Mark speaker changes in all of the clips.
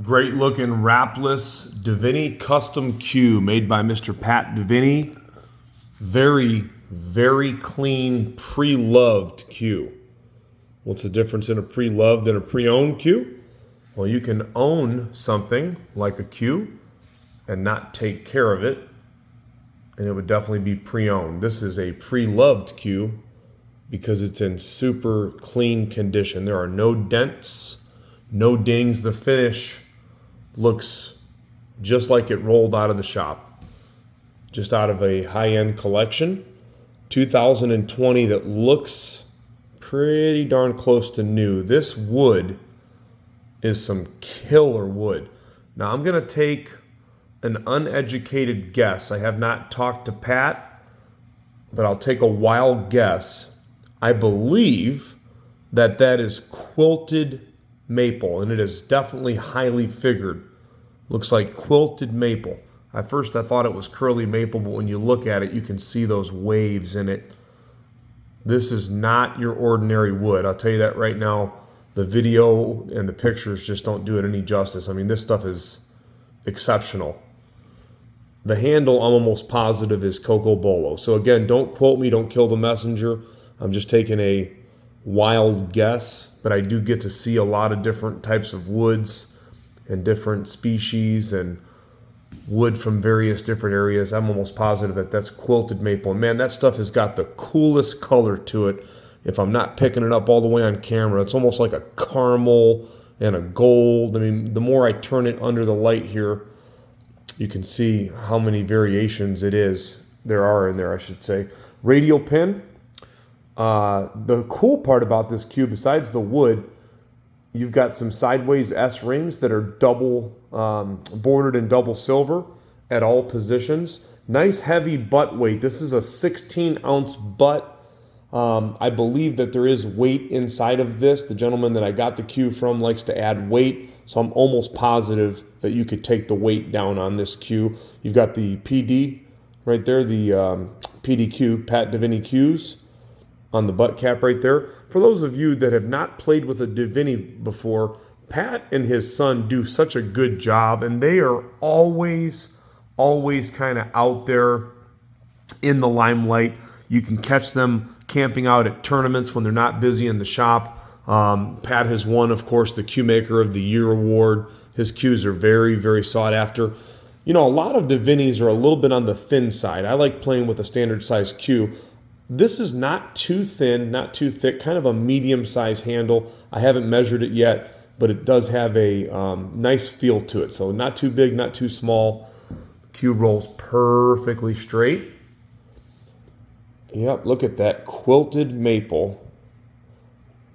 Speaker 1: Great looking WRAPLESS Diveney custom cue made by Mr. P Diveney. Very, very clean, pre-loved cue. What's the difference in a pre-loved and a pre-owned cue? Well, you can own something like a cue and not take care of it, and it would definitely be pre-owned. This is a pre-loved cue because it's in super clean condition. There are no dents, no dings. The finish looks just like it rolled out of the shop, just out of a high-end collection. 2020 that looks pretty darn close to new. This wood is some killer wood. Now I'm gonna take an uneducated guess. I have not talked to Pat, but I'll take a wild guess. I believe that that is quilted maple, and it is definitely highly figured. Looks like quilted maple. At first I thought it was curly maple, but when you look at it, you can see those waves in it. This is not your ordinary wood. I'll tell you that right now. The video and the pictures just don't do it any justice. I mean, this stuff is exceptional. The handle, I'm almost positive, is Cocobolo. So again, don't quote me, don't kill the messenger. I'm just taking a wild guess, but I do get to see a lot of different types of woods and different species and wood from various different areas. I'm almost positive that that's quilted maple. And man, that stuff has got the coolest color to it. If I'm not picking it up all the way on camera, it's almost like a caramel and a gold. I mean, the more I turn it under the light here, you can see how many variations there are in there, I should say. Radial pin. The cool part about this cue, besides the wood, you've got some sideways S rings that are double bordered in double silver at all positions. Nice heavy butt weight. This is a 16-ounce butt. I believe that there is weight inside of this. The gentleman that I got the cue from likes to add weight, so I'm almost positive that you could take the weight down on this cue. You've got the PD right there, the PDQ, P Diveney cues, on the butt cap right there. For those of you that have not played with a Diveney before, Pat and his son do such a good job, and they are always kind of out there in the limelight. You can catch them camping out at tournaments when they're not busy in the shop. Pat has won, of course, the Cue Maker of the Year award. His cues are very, very sought after. You know, a lot of Diveneys are a little bit on the thin side. I like playing with a standard size cue. This is not too thin, not too thick, kind of a medium-sized handle. I haven't measured it yet, but it does have a nice feel to it. So not too big, not too small. Cue rolls perfectly straight. Yep, look at that quilted maple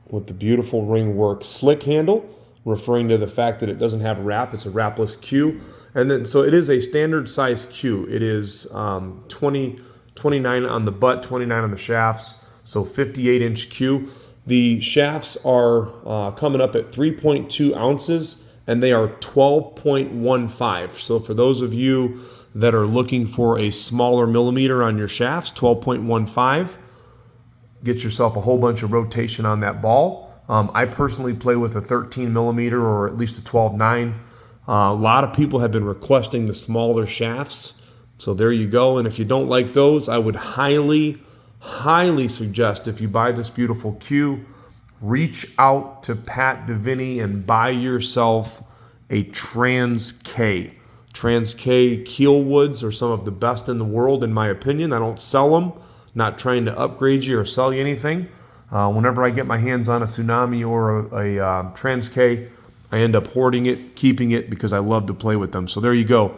Speaker 1: with the beautiful ring work. Slick handle, referring to the fact that it doesn't have wrap. It's a wrapless cue. And then, so it is a standard size cue. It is 29 on the butt, 29 on the shafts, so 58-inch cue. The shafts are coming up at 3.2 ounces, and they are 12.15. So for those of you that are looking for a smaller millimeter on your shafts, 12.15, get yourself a whole bunch of rotation on that ball. I personally play with a 13 millimeter or at least a 12.9. A lot of people have been requesting the smaller shafts. So there you go. And if you don't like those, I would highly suggest, if you buy this beautiful cue, reach out to P Diveney and buy yourself a Trans K. Trans K keel woods are some of the best in the world, in my opinion. I don't sell them, not trying to upgrade you or sell you anything. Whenever I get my hands on a Tsunami or a Trans K, I end up hoarding it, keeping it, because I love to play with them. So there you go.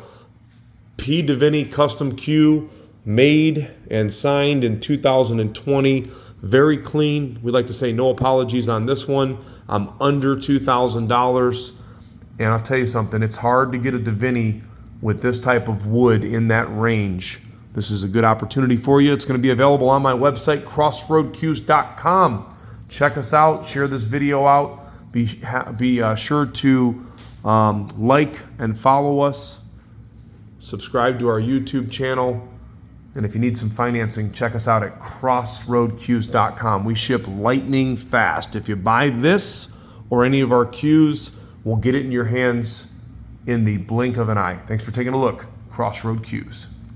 Speaker 1: P Diveney custom cue, made and signed in 2020. Very clean. We like to say no apologies on this one. I'm under $2,000. And I'll tell you something, it's hard to get a Diveney with this type of wood in that range. This is a good opportunity for you. It's going to be available on my website, crossroadcues.com. Check us out. Share this video out. Be sure to like and follow us. Subscribe to our YouTube channel. And if you need some financing, check us out at crossroadcues.com. We ship lightning fast. If you buy this or any of our cues, we'll get it in your hands in the blink of an eye. Thanks for taking a look. Crossroad Cues.